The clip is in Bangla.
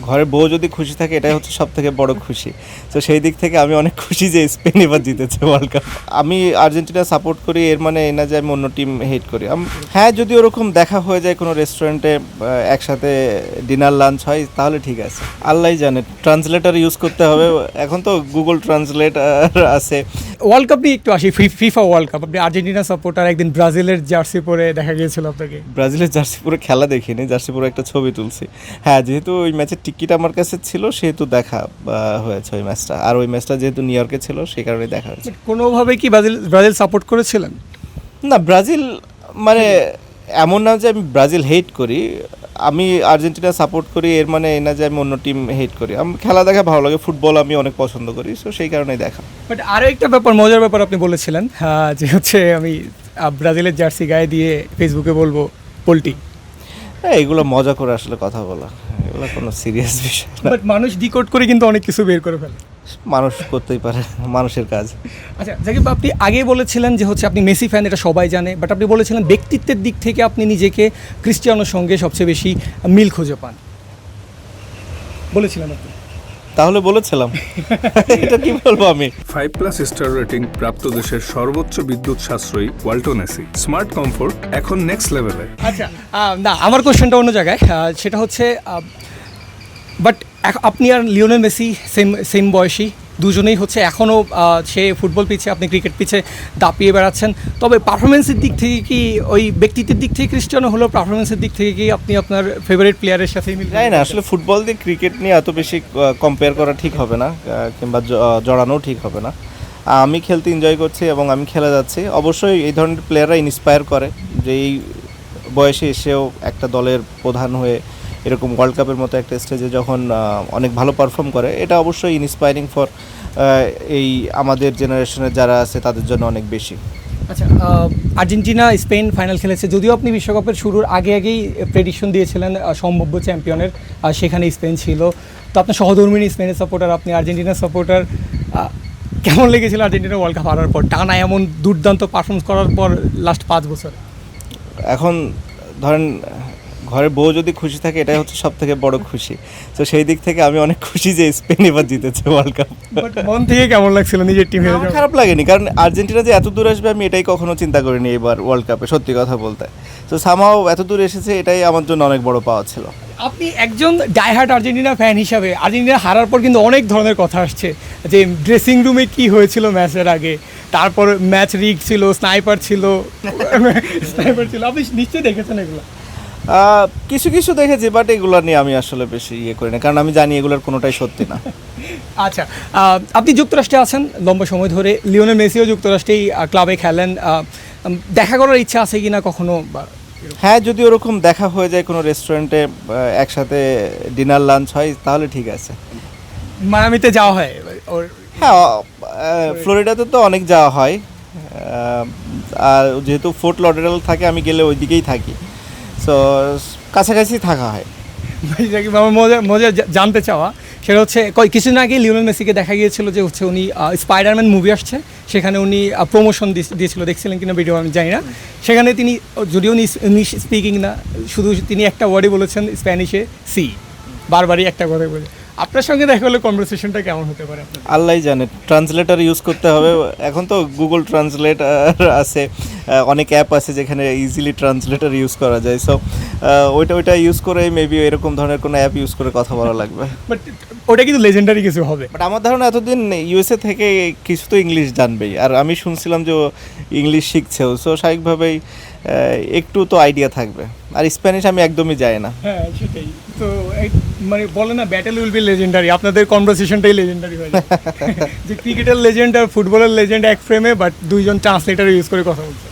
ঘরের বউ যদি খুশি থাকে এটাই হচ্ছে সব থেকে বড় খুশি। তো সেই দিক থেকে আমি অনেক খুশি যে স্পেন এবার জিতেছে ওয়ার্ল্ড কাপ। আমি আর্জেন্টিনা সাপোর্ট করি, এর মানে এই না যে আমি অন্য টিম হেট করি। হ্যাঁ, যদি ওরকম দেখা হয়ে যায় কোনো রেস্টুরেন্টে, একসাথে ডিনার লাঞ্চ হয়, তাহলে ঠিক আছে। আল্লাহ জানে, ট্রান্সলেটর ইউজ করতে হবে। এখন তো গুগল ট্রান্সলেটর আছে। ওয়ার্ল্ড কাপ নিয়ে একটু আসি, ফিফা ওয়ার্ল্ড কাপ। আপনি আর্জেন্টিনা সাপোর্টার, একদিন ব্রাজিলের জার্সি পরে দেখা গিয়েছিল আপনাকে। ব্রাজিলের জার্সি পরে খেলা দেখিনি, জার্সি পরে একটা ছবি তুলছি। হ্যাঁ, যেহেতু ওই ম্যাচের টিকিট আমার কাছে ছিল সেহেতু দেখা হয়েছে ওই ম্যাচটা। আর ওই ম্যাচটা যেহেতু নিউ ইয়র্কে ছিল সেই কারণে দেখা হয়েছে। কোনোভাবে কি ব্রাজিল সাপোর্ট করেছিলেন? না, ব্রাজিল মানে এমন না যে আমি ব্রাজিল হেট করি। আমি আর্জেন্টিনা সাপোর্ট করি, এর মানে এই না যে আমি অন্য টিম হেট করি। আমি খেলা দেখা ভালো লাগে, ফুটবল আমি অনেক পছন্দ করি, সো সেই কারণেই দেখা। বাট আরও একটা ব্যাপার, মজার ব্যাপার আপনি বলেছিলেন যে হচ্ছে আমি ব্রাজিলের জার্সি গায়ে দিয়ে ফেসবুকে বলবো পোল্টি। হ্যাঁ, এগুলো মজা করে আসলে কথা বলা, এগুলো কোনো সিরিয়াস বিষয় না। বাট মানুষ ডিকোড করে কিন্তু অনেক কিছু বের করে ফেলে। মানুষ করতেই পারে, মানুষের কাজ। আচ্ছা জাকিব, আপনি আগে বলেছিলেন যে হচ্ছে আপনি মেসি ফ্যান, এটা সবাই জানে, বাট আপনি বলেছিলেন ব্যক্তিত্বের দিক থেকে আপনি নিজেকে ক্রিস্টিয়ানোর সঙ্গে সবচেয়ে বেশি মিল খুঁজে পান, বলেছিলেন আপনি। তাহলে বলেছিলাম এটা কি বলবো আমি। 5+ স্টার রেটিং প্রাপ্ত দেশের সর্বোচ্চ বিদ্যুৎ সাশ্রয়ী ওয়ালটন এসি স্মার্ট কমফোর্ট এখন নেক্সট লেভেলে। আচ্ছা না, আমার কোশ্চেনটা অন্য জায়গায়। সেটা হচ্ছে বাট আপনি আর লিওনেল মেসি সেম বয়সী, দুজনেই হচ্ছে এখনও সে ফুটবল পিছে, আপনি ক্রিকেট পিছে দাপিয়ে বেড়াচ্ছেন। তবে পারফরমেন্সের দিক থেকে কি ওই ব্যক্তিত্বের দিক থেকে ক্রিস্টিয়ানো হলো, পারফরমেন্সের দিক থেকে কি আপনি আপনার ফেভারিট প্লেয়ারের সাথে মিল? জানি না, আসলে ফুটবল দিয়ে ক্রিকেট নিয়ে এত বেশি কম্পেয়ার করা ঠিক হবে না, কিংবা জড়ানোও ঠিক হবে না। আমি খেলতে এনজয় করছি এবং আমি খেলে যাচ্ছি। অবশ্যই এই ধরনের প্লেয়াররা ইন্সপায়ার করে যে এই বয়সে এসেও একটা দলের প্রধান হয়ে এরকম ওয়ার্ল্ড কাপের মতো একটা স্টেজে যখন অনেক ভালো পারফর্ম করে, এটা অবশ্যই ইন্সপায়ারিং ফর এই আমাদের জেনারেশনের যারা আছে তাদের জন্য অনেক বেশি। আচ্ছা, আর্জেন্টিনা স্পেন ফাইনাল খেলেছে, যদিও আপনি বিশ্বকাপের শুরুর আগেই প্রেডিকশন দিয়েছিলেন সম্ভাব্য চ্যাম্পিয়নের, সেখানে স্পেন ছিল। তো আপনার সহধর্মিনী স্পেনের সাপোর্টার, আপনি আর্জেন্টিনার সাপোর্টার, কেমন লেগেছিল আর্জেন্টিনা ওয়ার্ল্ড কাপ হারার পর, টানা এমন দুর্দান্ত পারফরমেন্স করার পর লাস্ট 5 বছর? এখন ধরেন ঘরের বউ যদি খুশি থাকে এটাই হচ্ছে সব থেকে বড় খুশি। তো সেই দিক থেকে আমি অনেক খুশি যে স্পেন এবার জিতেছে ওয়ার্ল্ড কাপ। মন থেকে কেমন লাগছিল নিজের টিমে? আমার খারাপ লাগেনি, কারণ আর্জেন্টিনা যে এত দূর আসবে আমি এটাই কখনো চিন্তা করিনি এবার ওয়ার্ল্ড কাপে, সত্যি কথা বলতে। তো সামহাও এত দূর এসেছে, এটাই আমার জন্য অনেক বড় পাওয়া ছিল। আপনি একজন ডাইহার্ট আর্জেন্টিনা ফ্যান হিসাবে, আর্জেন্টিনা হারার পর কিন্তু অনেক ধরনের কথা আসছে যে ড্রেসিং রুমে কি হয়েছিল ম্যাচের আগে, তারপর ম্যাচ রিগ ছিল, স্নাইপার ছিল, আপনি নিশ্চয়ই দেখেছেন এগুলো। কিছু কিছু দেখেছি, বাট এগুলো নিয়ে আমি আসলে বেশি করি না, কারণ আমি জানি এগুলোর কোনোটাই সত্যি না। আচ্ছা, আপনি যুক্তরাষ্ট্রে আছেন লম্বা সময় ধরে, লিওনেল মেসিও যুক্তরাষ্ট্রেই ক্লাবে খেলেন, দেখা করার ইচ্ছা আছে কিনা কখনো? হ্যাঁ, যদি ওরকম দেখা হয়ে যায় কোনো রেস্টুরেন্টে, একসাথে ডিনার লাঞ্চ হয়, তাহলে ঠিক আছে। মায়ামিতে যাওয়া হয় ওর? হ্যাঁ, ফ্লোরিডাতে তো অনেক যাওয়া হয়। আর যেহেতু ফোর্ট লডারেল থাকে, আমি গেলে ওই দিকেই থাকি, সো কাছাকাছি থাকা হয়। আমার মজা জানতে চাওয়া সেটা হচ্ছে, কিছুদিন আগে লিওনেল মেসিকে দেখা গিয়েছিল যে হচ্ছে উনি স্পাইডারম্যান মুভি আসছে, সেখানে উনি প্রমোশন দিয়েছিল, দেখছিলেন কিনা ভিডিও আমি জানি না। সেখানে তিনি, যদিও উনি ইংলিশ স্পিকিং না, শুধু তিনি একটা ওয়ার্ডই বলেছেন স্প্যানিশে, সি, বারবারই একটা কথা বলে। আপনার সঙ্গে দেখা হলে কনভারসেশনটা কেমন হতে পারে? আল্লাহ জানে, ট্রান্সলেটর ইউজ করতে হবে। এখন তো গুগল ট্রান্সলেটর আছে, অনেক অ্যাপ আছে যেখানে ইজিলি ট্রান্সলেটর ইউজ করা যায়। সো ওইটা ইউজ করে মেবি এরকম ধরনের কোনো অ্যাপ ইউজ করে কথা বলা লাগবে। বাট ওটা কিন্তু লেজেন্ডারি কিছু হবে। বাট আমার ধারণা এতদিন ইউএসএ থেকে কিছু তো ইংলিশ জানবেই, আর আমি শুনছিলাম যে ইংলিশ শিখছেও, সো স্বাভাবিকভাবেই একটু তো আইডিয়া থাকবে। আর স্প্যানিশ আমি একদমই যাই না। হ্যাঁ সেটাই তো, মানে বলে না ব্যাটেল উইল বি লেজেন্ডারি, আপনাদের কনভারসেশনটাই লেজেন্ডারি হয়ে যায়। যে ক্রিকেটের লেজেন্ড আর ফুটবলের লেজেন্ড এক ফ্রেমে, বাট দুইজন ট্রান্সলেটার ইউজ করে কথা বলছে।